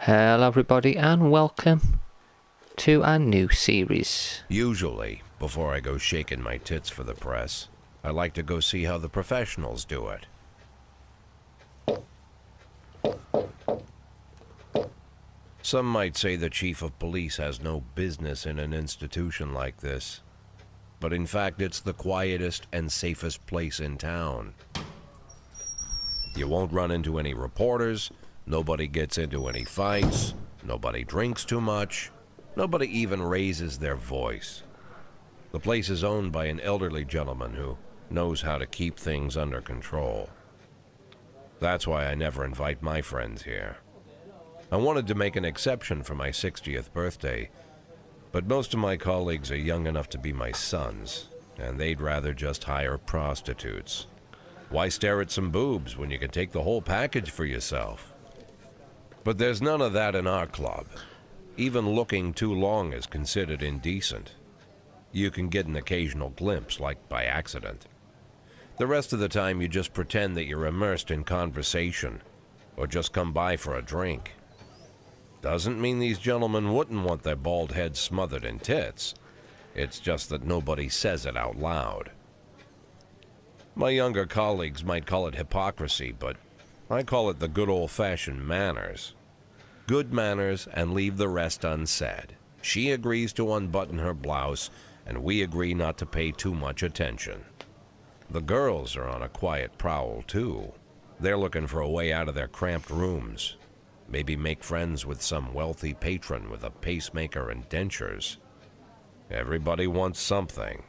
Hello everybody and welcome to our new series. Usually, before I go shaking my tits for the press, I like to go see how the professionals do it. Some might say the chief of police has no business in an institution like this, but in fact it's the quietest and safest place in town. You won't run into any reporters, nobody gets into any fights, nobody drinks too much, nobody even raises their voice. The place is owned by an elderly gentleman who knows how to keep things under control. That's why I never invite my friends here. I wanted to make an exception for my 60th birthday, but most of my colleagues are young enough to be my sons, and they'd rather just hire prostitutes. Why stare at some boobs when you can take the whole package for yourself? But there's none of that in our club. Even looking too long is considered indecent. You can get an occasional glimpse, like by accident. The rest of the time you just pretend that you're immersed in conversation, or just come by for a drink. Doesn't mean these gentlemen wouldn't want their bald heads smothered in tits. It's just that nobody says it out loud. My younger colleagues might call it hypocrisy, but I call it the good old-fashioned manners. Good manners and leave the rest unsaid. She agrees to unbutton her blouse, and we agree not to pay too much attention. The girls are on a quiet prowl, too. They're looking for a way out of their cramped rooms. Maybe make friends with some wealthy patron with a pacemaker and dentures. Everybody wants something.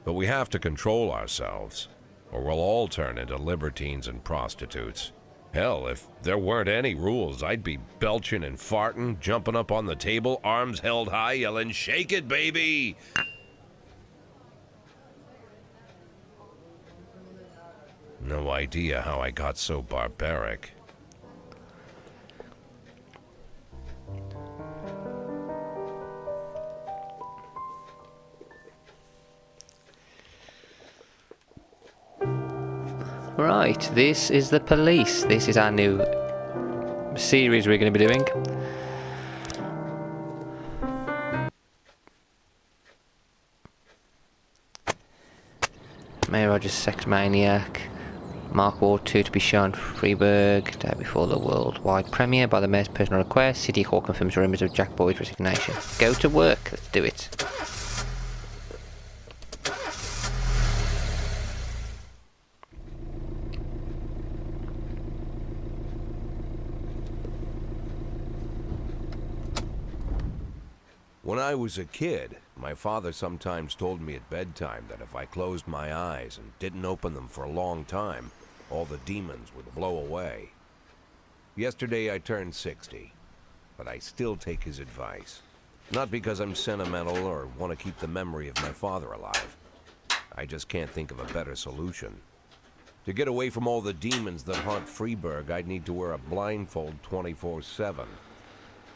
But we have to control ourselves, or we'll all turn into libertines and prostitutes. Hell, if there weren't any rules, I'd be belching and farting, jumping up on the table, arms held high, yelling, "Shake it, baby!" No idea how I got so barbaric. Right, this is The Police. This is our new series we're going to be doing. Mayor Rogers, Sex Maniac. Mark Ward 2 to be shown Freiburg, day before the worldwide premiere by the Mayor's personal request. City Hall confirms rumours of Jack Boyd's resignation. Go to work, let's do it. When I was a kid, my father sometimes told me at bedtime that if I closed my eyes and didn't open them for a long time, all the demons would blow away. Yesterday I turned 60, but I still take his advice. Not because I'm sentimental or want to keep the memory of my father alive. I just can't think of a better solution. To get away from all the demons that haunt Freiburg, I'd need to wear a blindfold 24/7.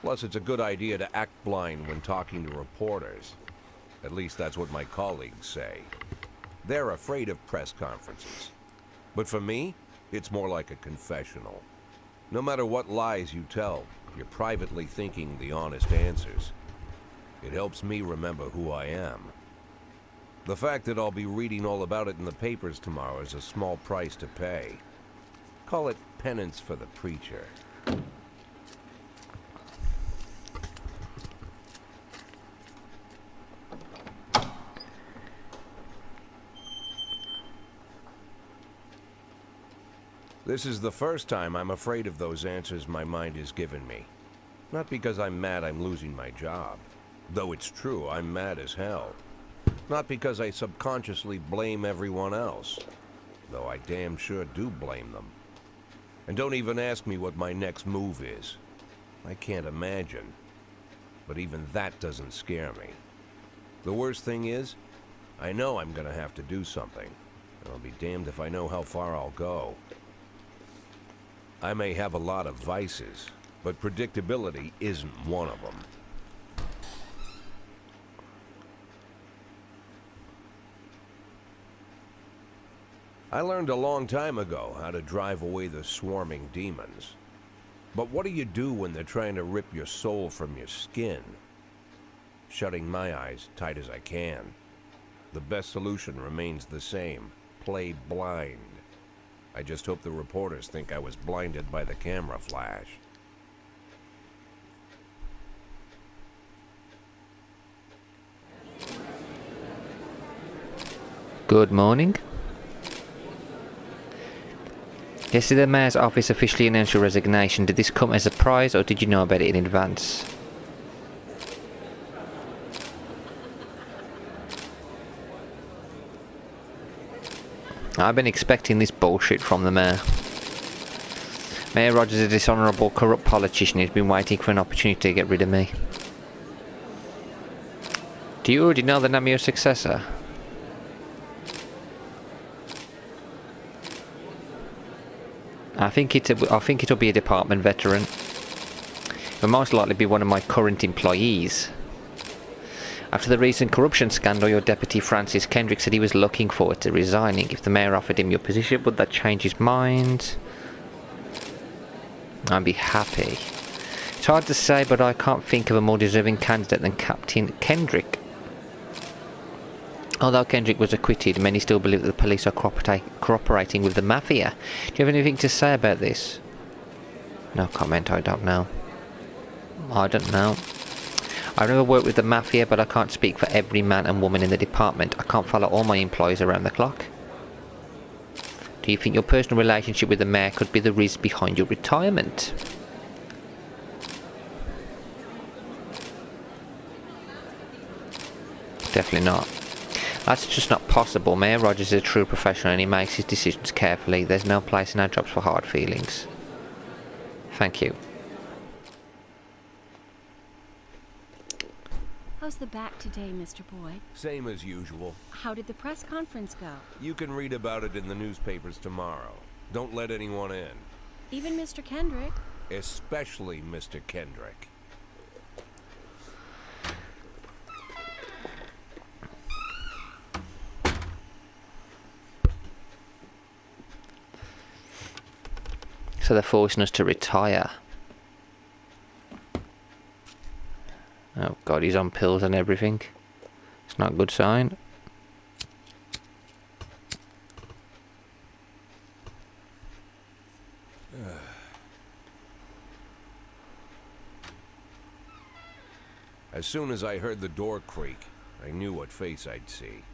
Plus, it's a good idea to act blind when talking to reporters. At least that's what my colleagues say. They're afraid of press conferences. But for me, it's more like a confessional. No matter what lies you tell, you're privately thinking the honest answers. It helps me remember who I am. The fact that I'll be reading all about it in the papers tomorrow is a small price to pay. Call it penance for the preacher. This is the first time I'm afraid of those answers my mind has given me. Not because I'm mad I'm losing my job. Though it's true, I'm mad as hell. Not because I subconsciously blame everyone else. Though I damn sure do blame them. And don't even ask me what my next move is. I can't imagine. But even that doesn't scare me. The worst thing is, I know I'm gonna have to do something. And I'll be damned if I know how far I'll go. I may have a lot of vices, but predictability isn't one of them. I learned a long time ago how to drive away the swarming demons. But what do you do when they're trying to rip your soul from your skin? Shutting my eyes tight as I can. The best solution remains the same. Play blind. I just hope the reporters think I was blinded by the camera flash. Good morning. Yesterday the mayor's office officially announced your resignation. Did this come as a surprise or did you know about it in advance? I've been expecting this bullshit from the mayor. Mayor Rogers is a dishonourable, corrupt politician who's been waiting for an opportunity to get rid of me. Do you already know the name of your successor? I think it'll be a department veteran. It will most likely be one of my current employees. After the recent corruption scandal, your deputy Francis Kendrick said he was looking forward to resigning. If the mayor offered him your position, would that change his mind? I'd be happy. It's hard to say, but I can't think of a more deserving candidate than Captain Kendrick. Although Kendrick was acquitted, many still believe that the police are cooperating with the mafia. Do you have anything to say about this? No comment, I don't know. I don't know. I've never worked with the mafia, but I can't speak for every man and woman in the department. I can't follow all my employees around the clock. Do you think your personal relationship with the mayor could be the reason behind your retirement? Definitely not. That's just not possible. Mayor Rogers is a true professional and he makes his decisions carefully. There's no place in our jobs for hard feelings. Thank you. How's the back today, Mr. Boyd? Same as usual. How did the press conference go? You can read about it in the newspapers tomorrow. Don't let anyone in. Even Mr. Kendrick? Especially Mr. Kendrick. So they're forcing us to retire. Oh god, he's on pills and everything. It's not a good sign. As soon as I heard the door creak, I knew what face I'd see.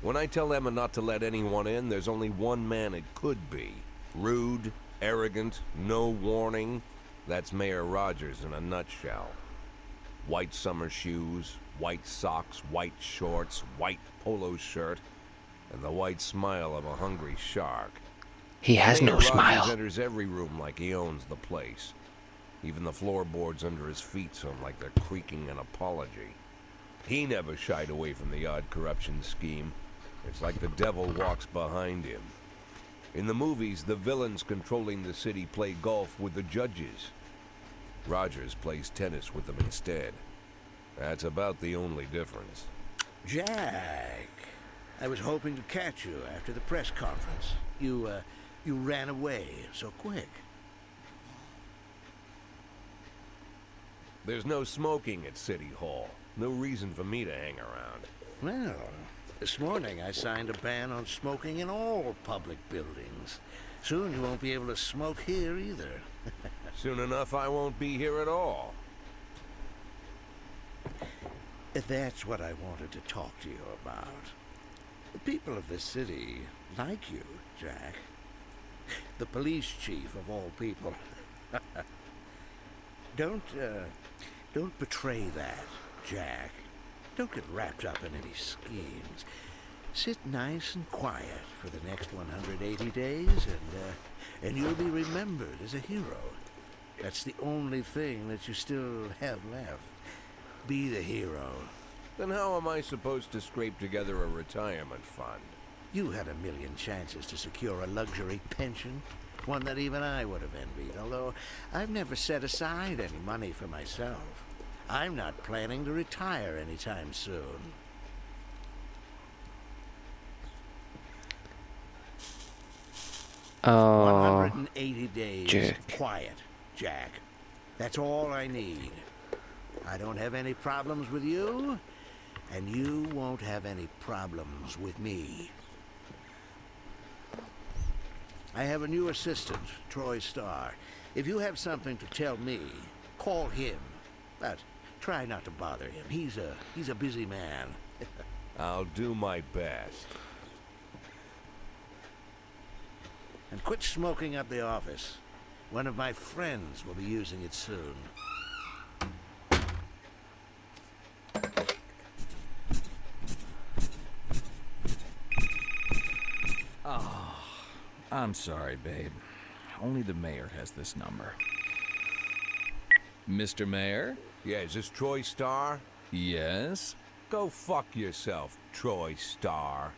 When I tell Emma not to let anyone in, there's only one man it could be. Rude, arrogant, no warning. That's Mayor Rogers in a nutshell. White summer shoes, white socks, white shorts, white polo shirt, and the white smile of a hungry shark. He has no Mayor smile. Rogers enters every room like he owns the place. Even the floorboards under his feet sound like they're creaking an apology. He never shied away from the odd corruption scheme. It's like the devil walks behind him. In the movies, the villains controlling the city play golf with the judges. Rogers plays tennis with them instead. That's about the only difference. Jack, I was hoping to catch you after the press conference. You ran away so quick. There's no smoking at City Hall. No reason for me to hang around. Well, this morning I signed a ban on smoking in all public buildings. Soon you won't be able to smoke here either. Soon enough, I won't be here at all. That's what I wanted to talk to you about. The people of this city like you, Jack. The police chief of all people. Don't betray that, Jack. Don't get wrapped up in any schemes. Sit nice and quiet for the next 180 days, and you'll be remembered as a hero. That's the only thing that you still have left. Be the hero. Then how am I supposed to scrape together a retirement fund? You had a million chances to secure a luxury pension, one that even I would have envied, although I've never set aside any money for myself. I'm not planning to retire anytime soon. Oh, 180 days jerk. quiet. Jack. That's all I need. I don't have any problems with you, and you won't have any problems with me. I have a new assistant, Troy Starr. If you have something to tell me, call him. But try not to bother him. He's a busy man. I'll do my best. And quit smoking up the office. One of my friends will be using it soon. I'm sorry, babe. Only the mayor has this number. Mr. Mayor? Yeah, is this Troy Starr? Yes? Go fuck yourself, Troy Starr.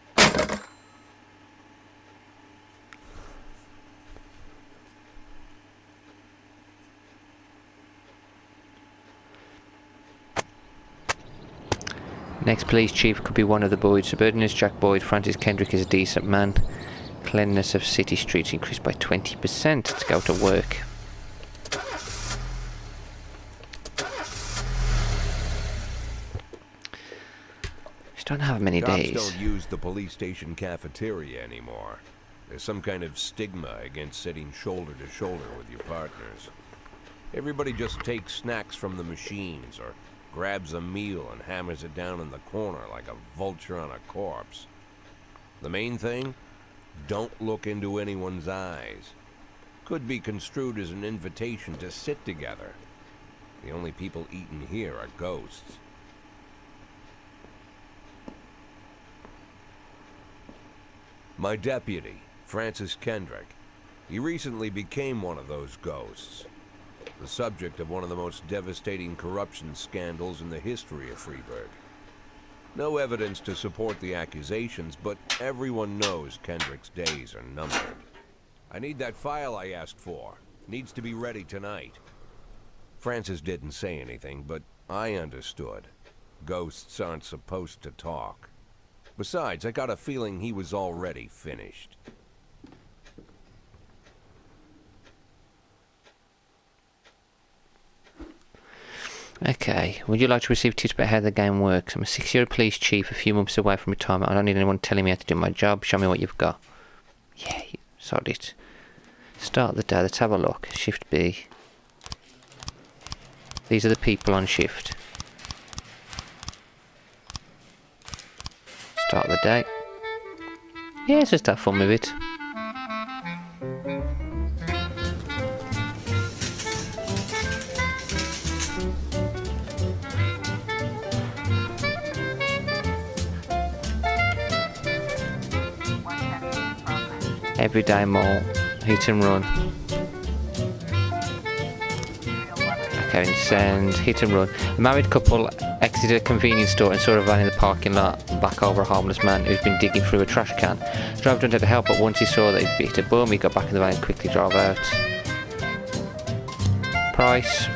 Next police chief could be one of the Boyds. Suburban is Jack Boyd. Francis Kendrick is a decent man. Cleanliness of city streets increased by 20%. Let's go to work. Just don't have many Cops days. don't use the police station cafeteria anymore. There's some kind of stigma against sitting shoulder to shoulder with your partners. Everybody just takes snacks from the machines or grabs a meal and hammers it down in the corner like a vulture on a corpse. The main thing? Don't look into anyone's eyes. Could be construed as an invitation to sit together. The only people eating here are ghosts. My deputy, Francis Kendrick. He recently became one of those ghosts. The subject of one of the most devastating corruption scandals in the history of Freeburg. No evidence to support the accusations, but everyone knows Kendrick's days are numbered. I need that file I asked for. Needs to be ready tonight. Francis didn't say anything, but I understood. Ghosts aren't supposed to talk. Besides, I got a feeling he was already finished. Okay, would you like to receive tips about how the game works? I'm a 6-year police chief, a few months away from retirement. I don't need anyone telling me how to do my job. Show me what you've got. Yeah, you sod it. Start the day, let's have a look. Shift B. These are the people on shift. Start the day. Yeah, let's just have fun with it. Everyday mall, hit and run. Okay, send hit and run. A married couple exited a convenience store and saw a van in the parking lot back over a homeless man who's been digging through a trash can. The driver wanted to help, but once he saw that he'd hit a bum, he got back in the van and quickly drove out. Price.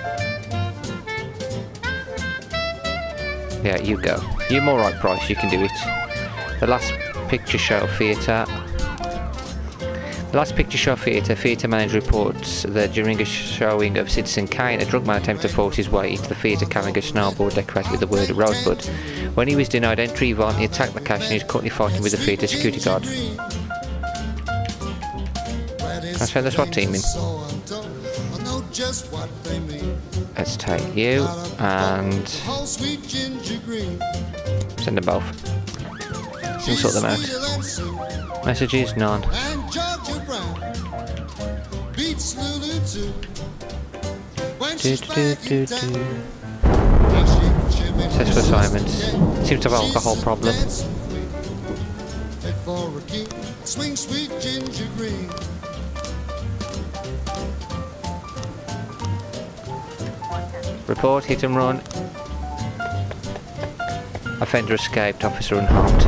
Yeah, you go. You're more right, Price, you can do it. The last picture show theatre. The last picture show theatre manager reports that during a showing of Citizen Kane, a drunk man attempted to force his way into the theatre carrying a snowboard decorated with the word Rosebud. When he was denied entry, he violently attacked the cash and he was currently fighting with the theatre security guard. Let's send the SWAT team in. Let's take you and send them both. We'll sort them out. Messages? None. Test for assignments. Seems to have alcohol problem. Report, hit and run. Offender escaped, officer unharmed.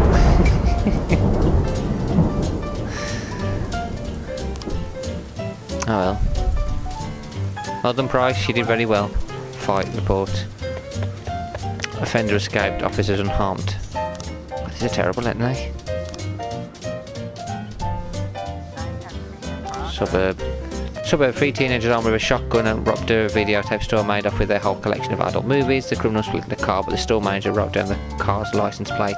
Oh well. Well done, Price, you did very well. Fight report. Offender escaped, officers unharmed. These are terrible, aren't they? suburb, 3 teenagers armed with a shotgun and robbed a videotape store made off with their whole collection of adult movies. The criminals split the car, but the store manager wrote down the car's license plate.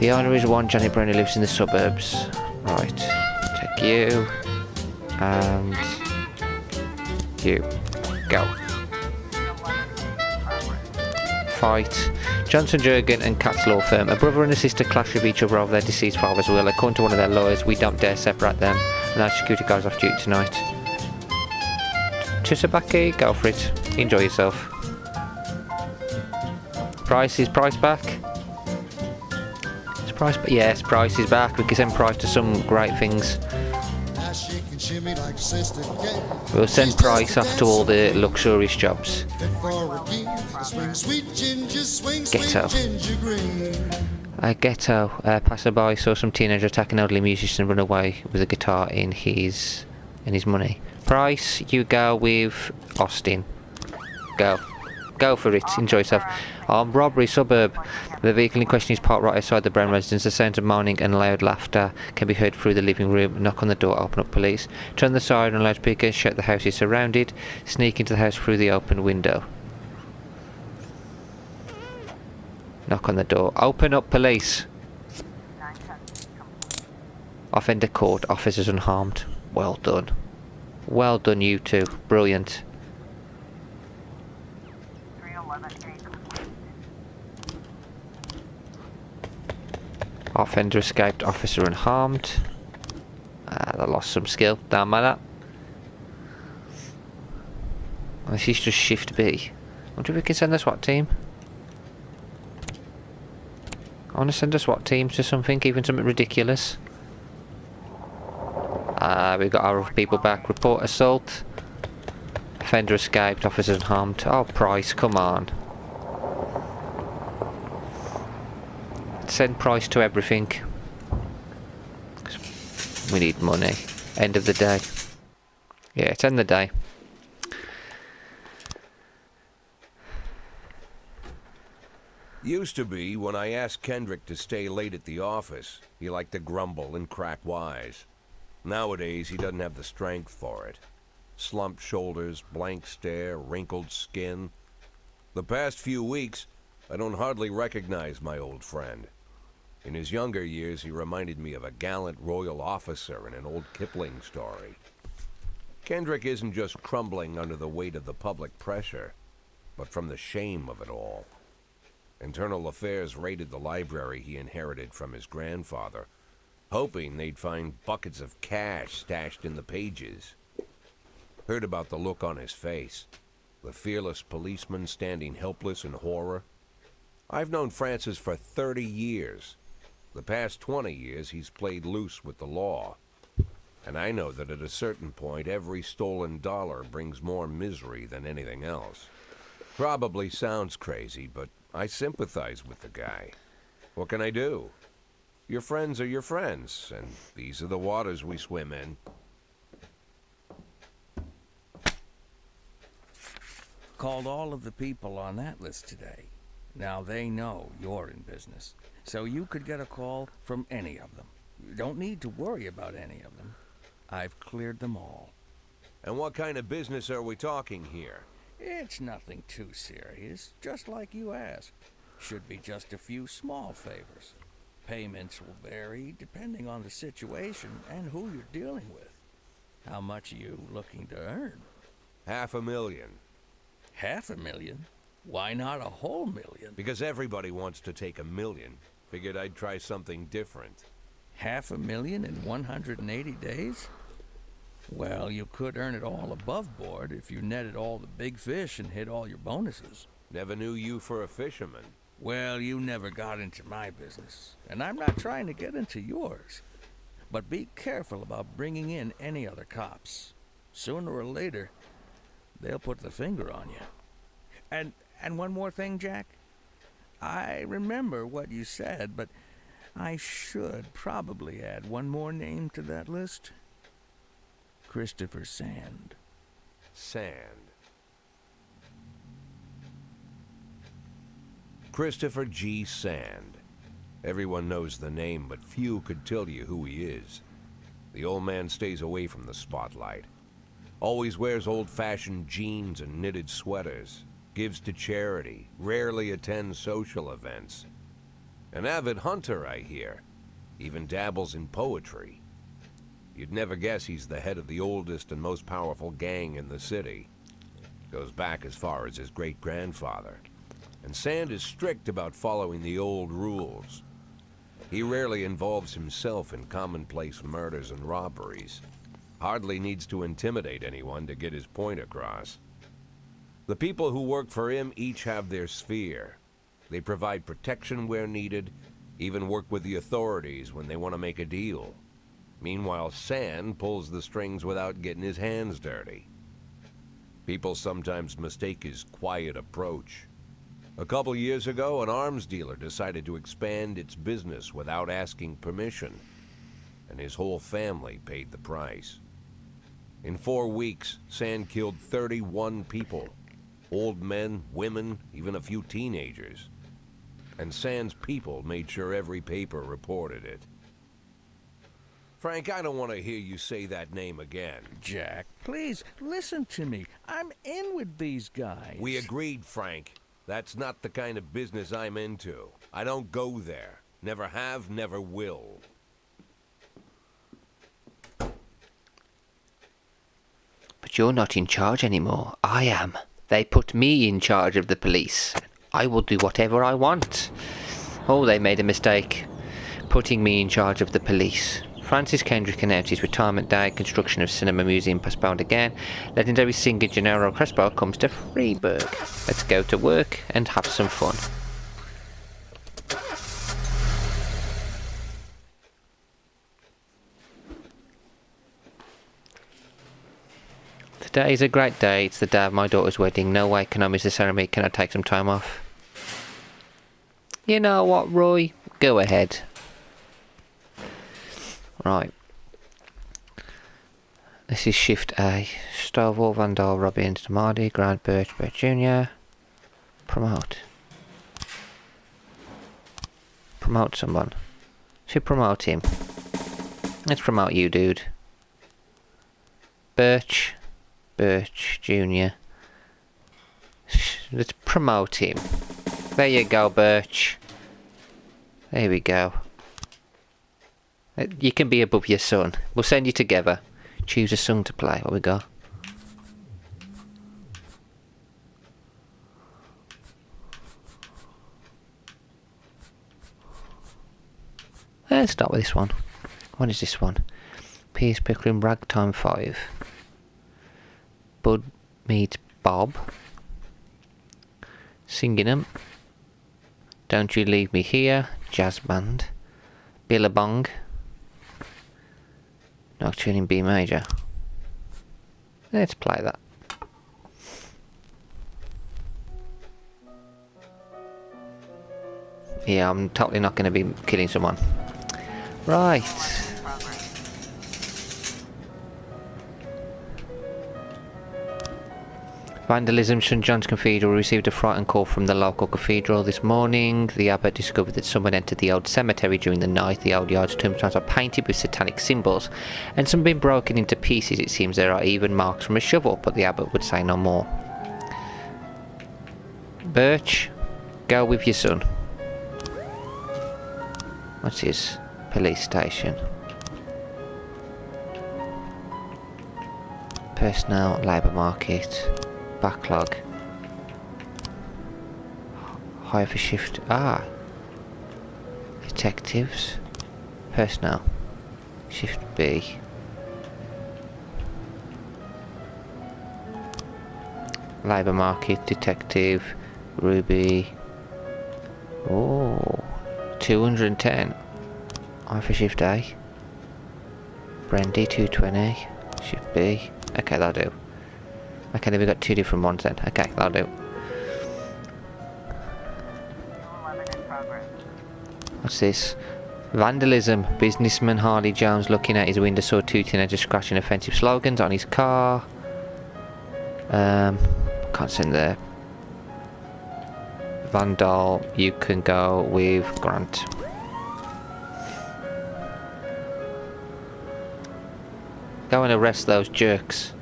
The owner is one Janet Brown who lives in the suburbs. Right, take you and you. Go. Fight. Johnson Jurgen and Kat's law firm. A brother and a sister clash with each other over their deceased father's will. According to one of their lawyers, we don't dare separate them. And our security guard's off duty tonight. Tsubaki, go for it. Enjoy yourself. Price back? Is Price back? Yes, Price is back. We can send Price to some great things. We'll send Price off to all the luxurious jobs. Ghetto. Ghetto. Passerby saw some teenager attack an elderly musician and run away with a guitar in his money. Price, you go with Austin. Go for it. Enjoy yourself. Armed robbery, suburb. The vehicle in question is parked right outside the Brown residence. The sounds of moaning and loud laughter can be heard through the living room. Knock on the door, open up police. Turn the siren on loudspeaker, shout the house is surrounded. Sneak into the house through the open window. Knock on the door. Open up, police. Offender caught, officers unharmed. Well done. Well done, you two. Brilliant. Offender escaped, officer unharmed. They lost some skill. Don't matter. This is just shift B. I wonder if we can send the SWAT team. I want to send a SWAT team to something, even something ridiculous. We've got our people back. Report assault. Offender escaped, officer unharmed. Oh, Price, come on. Send Price to everything. We need money. End of the day. Yeah, it's end of the day. Used to be, when I asked Kendrick to stay late at the office, he liked to grumble and crack wise. Nowadays, he doesn't have the strength for it. Slumped shoulders, blank stare, wrinkled skin. The past few weeks, I don't hardly recognize my old friend. In his younger years, he reminded me of a gallant royal officer in an old Kipling story. Kendrick isn't just crumbling under the weight of the public pressure, but from the shame of it all. Internal Affairs raided the library he inherited from his grandfather, hoping they'd find buckets of cash stashed in the pages. Heard about the look on his face, the fearless policeman standing helpless in horror. I've known Francis for 30 years. The past 20 years, he's played loose with the law. And I know that at a certain point, every stolen dollar brings more misery than anything else. Probably sounds crazy, but I sympathize with the guy. What can I do? Your friends are your friends, and these are the waters we swim in. Called all of the people on that list today. Now they know you're in business. So you could get a call from any of them. You don't need to worry about any of them. I've cleared them all. And what kind of business are we talking here? It's nothing too serious, just like you asked. Should be just a few small favors. Payments will vary depending on the situation and who you're dealing with. How much are you looking to earn? $500,000. $500,000? Why not a whole million? Because everybody wants to take $1 million. Figured I'd try something different. $500,000 in 180 days? Well, you could earn it all above board if you netted all the big fish and hit all your bonuses. Never knew you for a fisherman. Well, you never got into my business, and I'm not trying to get into yours. But be careful about bringing in any other cops. Sooner or later, they'll put the finger on you. And one more thing, Jack. I remember what you said, but I should probably add one more name to that list. Christopher Sand. Sand. Christopher G. Sand. Everyone knows the name, but few could tell you who he is. The old man stays away from the spotlight. Always wears old-fashioned jeans and knitted sweaters. Gives to charity. Rarely attends social events. An avid hunter, I hear. Even dabbles in poetry. You'd never guess he's the head of the oldest and most powerful gang in the city. Goes back as far as his great-grandfather. And Sand is strict about following the old rules. He rarely involves himself in commonplace murders and robberies. Hardly needs to intimidate anyone to get his point across. The people who work for him each have their sphere. They provide protection where needed, even work with the authorities when they want to make a deal. Meanwhile, Sand pulls the strings without getting his hands dirty. People sometimes mistake his quiet approach. A couple years ago, an arms dealer decided to expand its business without asking permission, and his whole family paid the price. In 4 weeks, Sand killed 31 people. Old men, women, even a few teenagers. And Sand's people made sure every paper reported it. Frank, I don't want to hear you say that name again. Jack, please, listen to me. I'm in with these guys. We agreed, Frank. That's not the kind of business I'm into. I don't go there. Never have, never will. But you're not in charge anymore. I am. They put me in charge of the police. I will do whatever I want. Oh, they made a mistake. Putting me in charge of the police. Francis Kendrick announced his retirement day. Construction of Cinema Museum postponed again. Legendary singer Gennaro Crespo comes to Freiburg. Let's go to work and have some fun. Today is a great day. It's the day of my daughter's wedding. No way can I miss the ceremony. Can I take some time off? You know what, Roy? Go ahead. Right. This is Shift A. Stovall, Vandal, Robbins, Damardi, Grant, Birch, Jr. Promote. Promote someone. Should promote him. Let's promote you, dude. Birch Jr. Let's promote him. There you go, Birch. There we go. You can be above your son. We'll send you together. Choose a song to play. What we got? Let's start with this one. What is this one? Pierce Pickering Ragtime 5. Bud meets Bob. Singing 'em. Don't You Leave Me Here. Jazz Band. Billabong. Nocturne in B major. Let's play that. Yeah, I'm totally not going to be killing someone. Right. Vandalism. St John's Cathedral received a frightened call from the local cathedral this morning. The abbot discovered that someone entered the old cemetery during the night. The old yard's tombstones are painted with satanic symbols, and some have been broken into pieces. It seems there are even marks from a shovel, but the abbot would say no more. Birch, go with your son. What's his police station? Personnel, labour market. Backlog. Hire for shift. Detectives. Personnel. Shift B. Labour market. Detective. Ruby. Oh. 210. Hire for shift A. Brandy 220. Shift B. Okay, that'll do. Okay, then we've got two different ones then. Okay, that'll do. What's this? Vandalism. Businessman Harley Jones looking at his window saw two teenagers scratching offensive slogans on his car. Can't send there. Vandal, you can go with Grant. Go and arrest those jerks.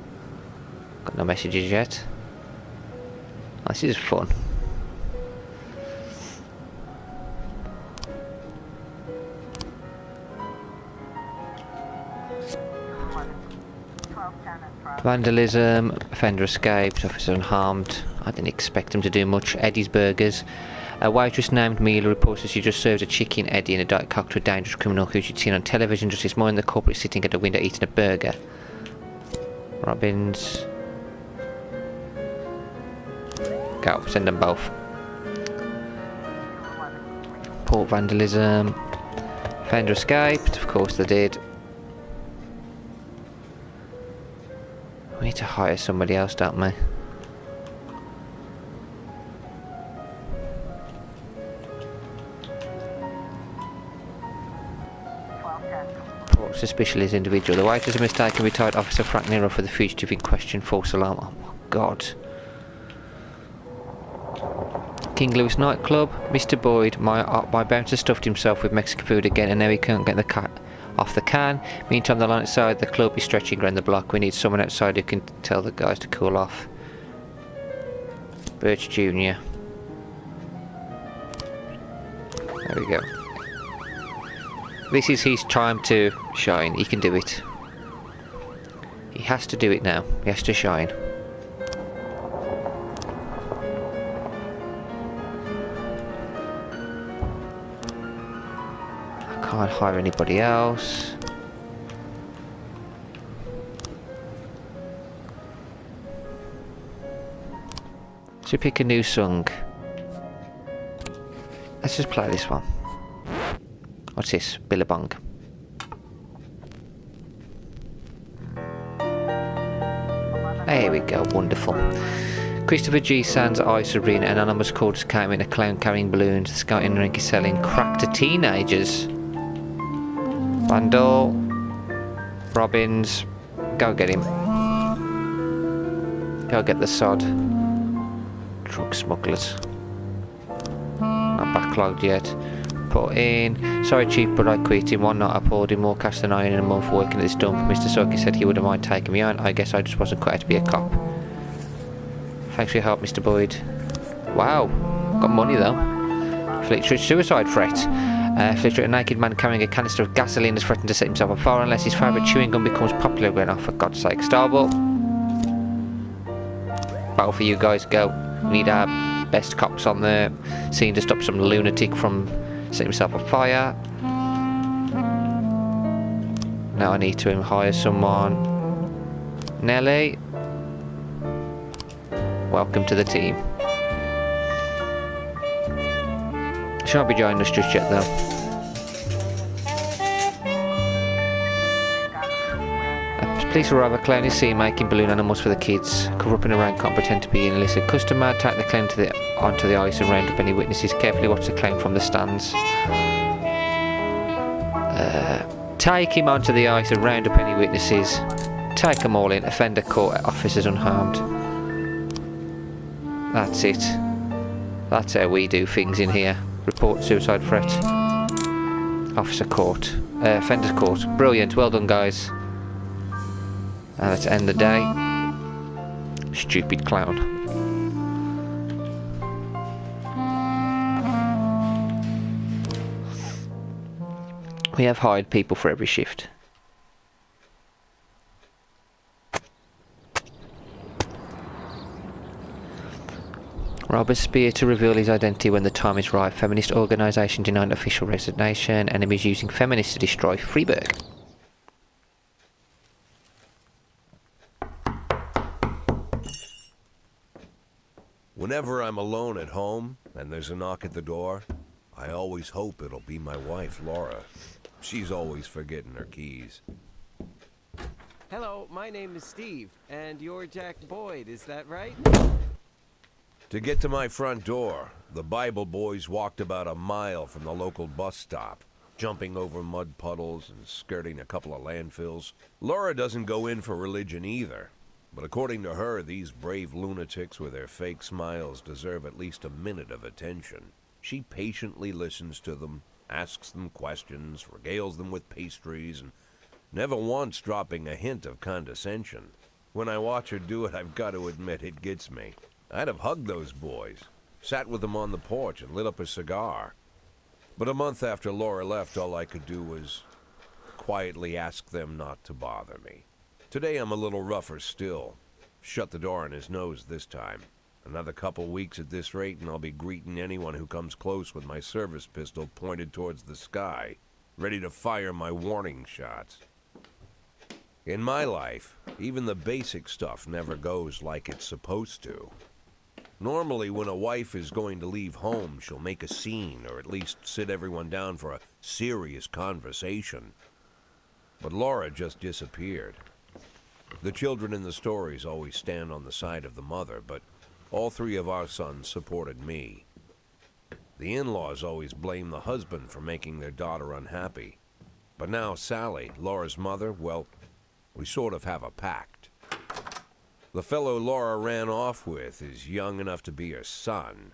Got no messages yet. Oh, this is fun. Vandalism, offender escaped, officer unharmed. I didn't expect him to do much. Eddie's Burgers. A waitress named Mila reports that she just served a chicken Eddie and a Diet Coke to a dangerous criminal who she'd seen on television just this morning. The culprit is sitting at a window eating a burger. Robbins. Go, send them both. Report vandalism. Offender escaped, of course they did. We need to hire somebody else, don't we? Report suspicious individual. The waitress has mistaken retired officer Frank Nero for the fugitive in question. False alarm. Oh my god. King Louis nightclub. Mr. Boyd, my bouncer stuffed himself with Mexican food again and now he can't get the cat off the can. Meantime, the line outside the club is stretching around the block. We need someone outside who can tell the guys to cool off. Birch Jr. There we go. This is his time to shine. He can do it. He has to do it now. He has to shine. Can't hire anybody else. So pick a new song. Let's just play this one. What's this? Billabong. There we go, wonderful. Christopher G. Sands Ice Arena, an anonymous call just came in, a clown carrying balloons, the scouting rink is selling crack to teenagers. Vandal, Robbins, go get him. Go get the sod. Drug smugglers. Not backlogged yet. Put in. Sorry chief, but I quit in one night. I poured in more cash than I in a month working at this dump. Mr. Soki said he wouldn't mind taking me on. I guess I just wasn't cut out to be a cop. Thanks for your help, Mr. Boyd. Wow, got money though. Fleet suicide threat. A naked man carrying a canister of gasoline has threatened to set himself on fire unless his favourite chewing gum becomes popular again. Oh, for God's sake. Starbuck. Both of you guys go. We need our best cops on the scene to stop some lunatic from setting himself on fire. Now I need to hire someone. Nelly. Welcome to the team. She won't be joining us just yet though. Police arrive at clown is seen making balloon animals for the kids. Cover up in a rank, can't pretend to be an illicit customer. Take the clown onto the ice and round up any witnesses. Carefully watch the clown from the stands. Take him onto the ice and round up any witnesses. Take them all in. Offender caught, officers unharmed. That's it. That's how we do things in here. Report suicide threat. Officer caught. Offenders caught. Brilliant. Well done, guys. Let's end the day. Stupid clown. We have hired people for every shift. Robespierre to reveal his identity when the time is right. Feminist organisation denied official resignation. Enemies using feminists to destroy Freiburg. Whenever I'm alone at home and there's a knock at the door, I always hope it'll be my wife, Laura. She's always forgetting her keys. Hello, my name is Steve, and you're Jack Boyd, is that right? To get to my front door, the Bible boys walked about a mile from the local bus stop, jumping over mud puddles and skirting a couple of landfills. Laura doesn't go in for religion either, but according to her, these brave lunatics with their fake smiles deserve at least a minute of attention. She patiently listens to them, asks them questions, regales them with pastries, and never once dropping a hint of condescension. When I watch her do it, I've got to admit it gets me. I'd have hugged those boys, sat with them on the porch and lit up a cigar. But a month after Laura left, all I could do was quietly ask them not to bother me. Today I'm a little rougher still. Shut the door on his nose this time. Another couple weeks at this rate and I'll be greeting anyone who comes close with my service pistol pointed towards the sky, ready to fire my warning shots. In my life, even the basic stuff never goes like it's supposed to. Normally, when a wife is going to leave home, she'll make a scene, or at least sit everyone down for a serious conversation. But Laura just disappeared. The children in the stories always stand on the side of the mother, but all three of our sons supported me. The in-laws always blame the husband for making their daughter unhappy. But now Sally, Laura's mother, well, we sort of have a pact. The fellow Laura ran off with is young enough to be her son.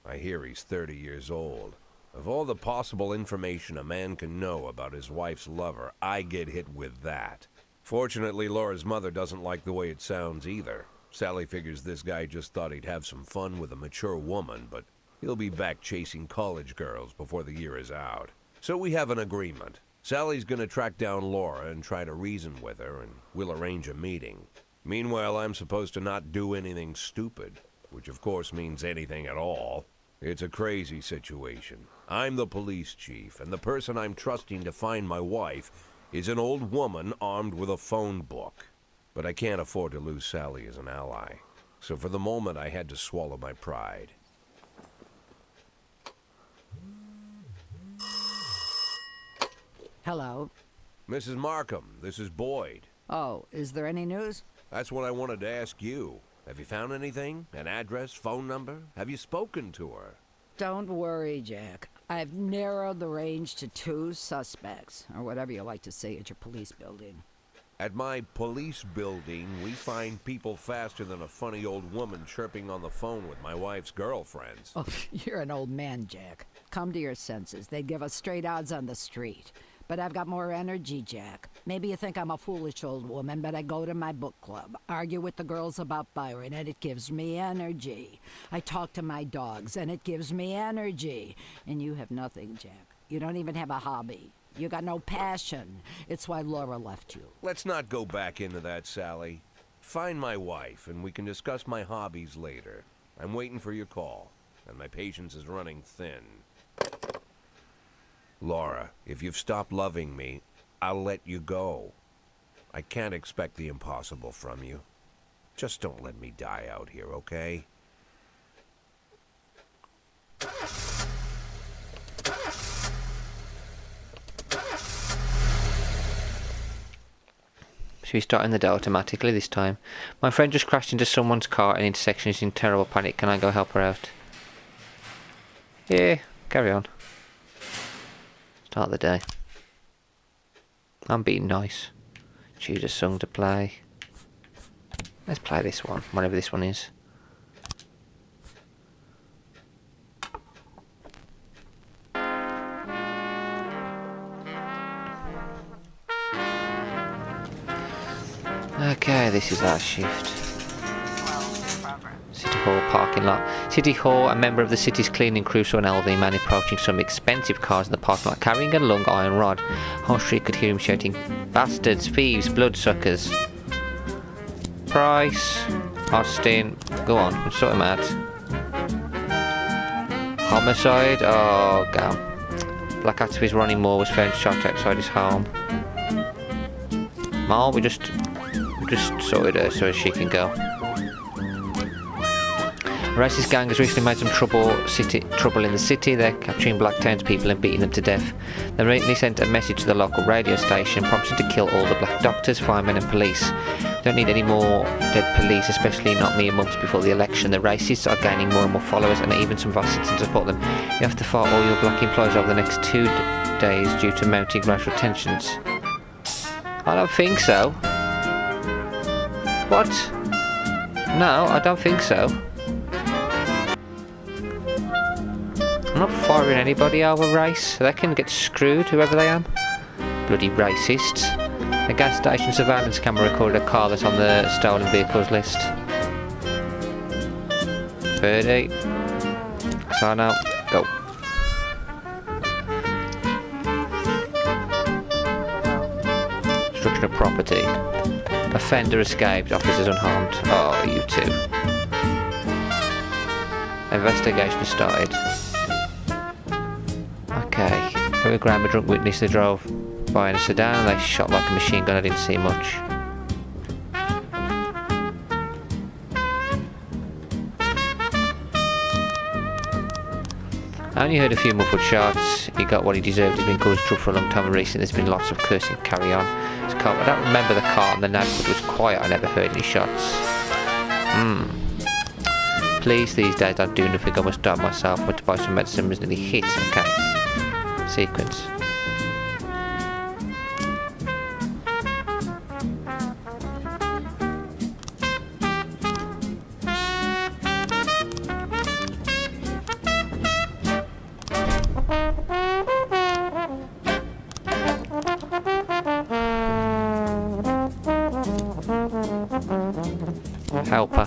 I hear he's 30 years old. Of all the possible information a man can know about his wife's lover, I get hit with that. Fortunately, Laura's mother doesn't like the way it sounds either. Sally figures this guy just thought he'd have some fun with a mature woman, but he'll be back chasing college girls before the year is out. So we have an agreement. Sally's gonna track down Laura and try to reason with her, and we'll arrange a meeting. Meanwhile, I'm supposed to not do anything stupid, which of course means anything at all. It's a crazy situation. I'm the police chief, and the person I'm trusting to find my wife is an old woman armed with a phone book. But I can't afford to lose Sally as an ally. So for the moment, I had to swallow my pride. Hello. Mrs. Markham, this is Boyd. Oh, is there any news? That's what I wanted to ask you. Have you found anything? An address, phone number? Have you spoken to her? Don't worry, Jack. I've narrowed the range to 2 suspects, or whatever you like to say at your police building. At my police building, we find people faster than a funny old woman chirping on the phone with my wife's girlfriends. Oh, you're an old man, Jack. Come to your senses. They'd give us straight odds on the street. But I've got more energy, Jack. Maybe you think I'm a foolish old woman, but I go to my book club, argue with the girls about Byron, and it gives me energy. I talk to my dogs, and it gives me energy. And you have nothing, Jack. You don't even have a hobby. You got no passion. It's why Laura left you. Let's not go back into that, Sally. Find my wife, and we can discuss my hobbies later. I'm waiting for your call, and my patience is running thin. Laura, if you've stopped loving me, I'll let you go. I can't expect the impossible from you. Just don't let me die out here, okay? Should we start in the day automatically this time? My friend just crashed into someone's car at an intersection. She's in terrible panic. Can I go help her out? Yeah, carry on. Start the day. I'm being nice. Choose a song to play. Let's play this one, whatever this one is. Okay, this is our shift. City Hall parking lot. City Hall, a member of the city's cleaning crew saw an elderly man approaching some expensive cars in the parking lot carrying a long iron rod. Whole street could hear him shouting, "Bastards, thieves, bloodsuckers." Price, Austin, go on, we'll sort him out. Homicide, oh damn. Black activist Ronnie Moore was found shot outside his home. Mal, we just sorted her so she can go. A racist gang has recently made some trouble in the city. They're capturing black townspeople and beating them to death. They recently sent a message to the local radio station promising to kill all the black doctors, firemen and police. We don't need any more dead police, especially not mere months before the election. The racists are gaining more and more followers, and even some of our citizens support them. You have to fire all your black employees over the next 2 days due to mounting racial tensions. I don't think so. What? No, I don't think so. I'm not firing anybody over race. They can get screwed, whoever they are. Bloody racists. A gas station surveillance camera recorded a car that's on the stolen vehicles list. Birdie. Sano, go. Destruction of property. Offender escaped, officers unharmed. Oh, you two. Investigation started. Okay. They grabbed a drunk witness. They drove by in a sedan and they shot like a machine gun. I didn't see much. I only heard a few muffled shots. He got what he deserved. He's been causing trouble for a long time and recently there's been lots of cursing carry on. I don't remember the car and the neighbourhood was quiet. I never heard any shots. Police these days don't do nothing. I must start myself. Went to buy some medicine. Was nearly hit. Okay. Sequence. Help her.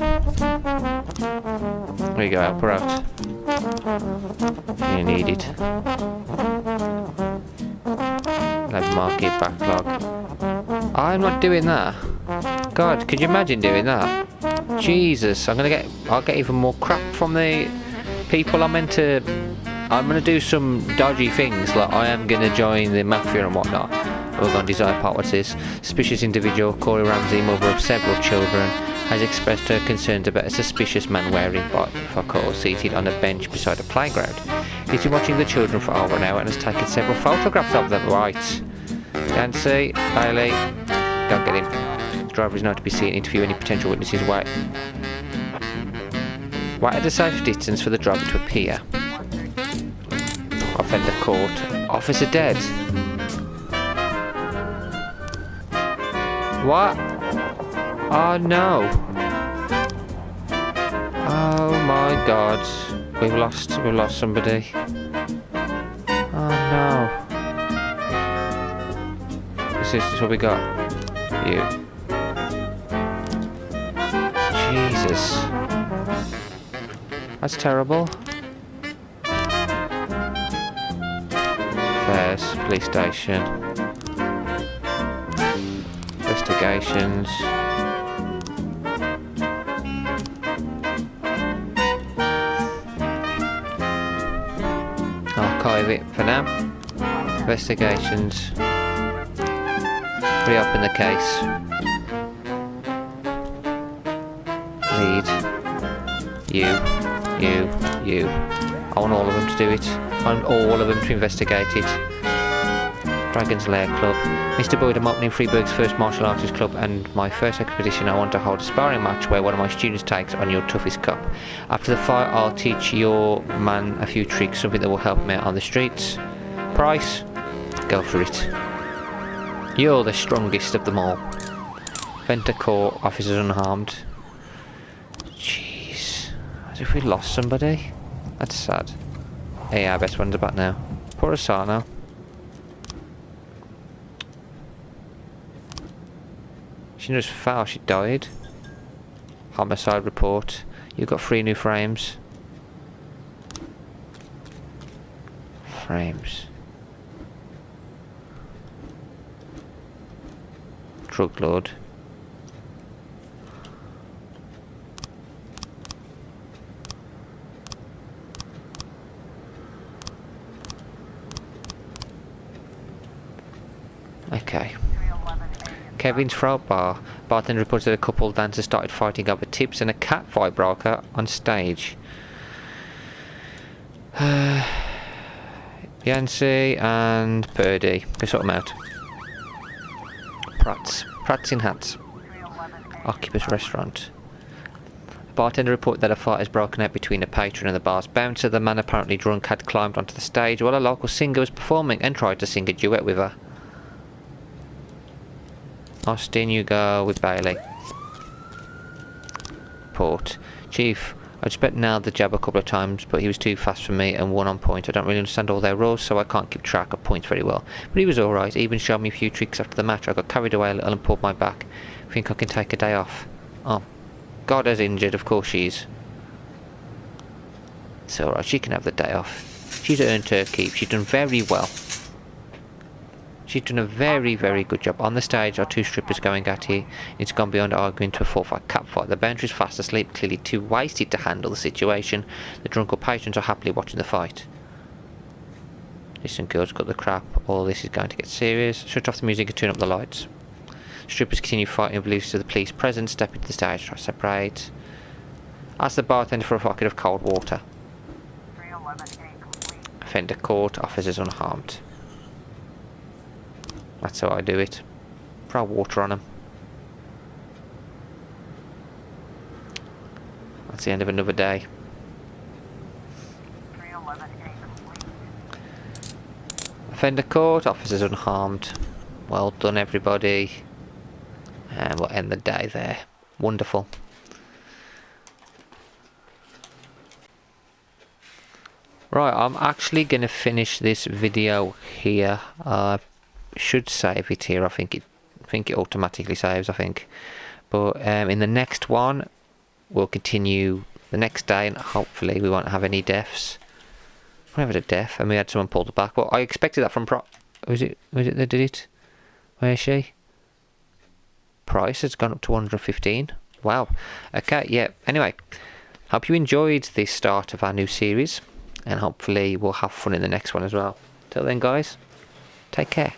There you go, help her out. You need it. Let market backlog. I'm not doing that. God, could you imagine doing that? Jesus, I'll get even more crap from the people I'm gonna do some dodgy things, like I am gonna join the mafia and whatnot. We're going to decide part what it is. Suspicious individual, Corey Ramsey, mother of several children, has expressed her concerns about a suspicious man wearing bifocals seated on a bench beside a playground. He's been watching the children for over an hour and has taken several photographs of them. Right. Yancy, Bailey, don't get him. The driver is not to be seen. Interview any potential witnesses. Wait at a safe distance for the driver to appear. Offender caught. Officer dead. What? Oh no. Oh my god. We've lost somebody. Oh no. This is what we got. You. Jesus. That's terrible. Fairs, police station. Investigations. Archive it for now. Investigations. Reopen the case. Lead. You. I want all of them to do it. I want all of them to investigate it. Dragon's Lair Club. Mr. Boyd, I'm opening Freeburg's first martial arts club and my first expedition. I want to hold a sparring match where one of my students takes on your toughest cop. After the fight, I'll teach your man a few tricks, something that will help him out on the streets. Price? Go for it. You're the strongest of them all. Venter Court, officers unharmed. Jeez. As if we lost somebody. That's sad. Hey, our best one's about now. Poor Asano. She didn't just foul, she died. Homicide report. You've got 3 new frames. Frames. Drug lord. Okay. Kevin's Frog Bar. Bartender reports that a couple of dancers started fighting over tips and a cat fight broke out on stage. Yancy and Purdy. Go sort them out. Pratt's in hats. Occupus restaurant. Bartender reported that a fight has broken out between a patron and the bar's bouncer. The man, apparently drunk, had climbed onto the stage while a local singer was performing and tried to sing a duet with her. Austin, you go with Bailey. Port. Chief, I just bet nailed the jab a couple of times, but he was too fast for me and one on point. I don't really understand all their rules, so I can't keep track of points very well. But he was alright. He even showed me a few tricks after the match. I got carried away a little and pulled my back. I think I can take a day off. Oh, God is injured, of course she is. It's alright, she can have the day off. She's earned her keep. She's done very well. She's done a very, very good job. On the stage are two strippers going at you. It's gone beyond arguing to a full fight, cap fight. The bouncer is fast asleep, clearly too wasted to handle the situation. The drunken patrons are happily watching the fight. Listen, girls, cut the crap. All this is going to get serious. Shut off the music and turn up the lights. Strippers continue fighting oblivious to the police present. Step into the stage, try to separate. Ask the bartender for a bucket of cold water. Offender caught, officers unharmed. That's how I do it. Throw water on them. That's the end of another day. Offender caught, officers unharmed. Well done, everybody. And we'll end the day there. Wonderful. Right, I'm actually going to finish this video here. Should save it here. I think it automatically saves, I think. But in the next one, we'll continue the next day, and hopefully we won't have any deaths. We had a death, and we had someone pulled back. But I expected that from Was it that did it? Where is she? Price has gone up to 115. Wow. Okay, yeah. Anyway, hope you enjoyed this start of our new series, and hopefully we'll have fun in the next one as well. Till then, guys, take care.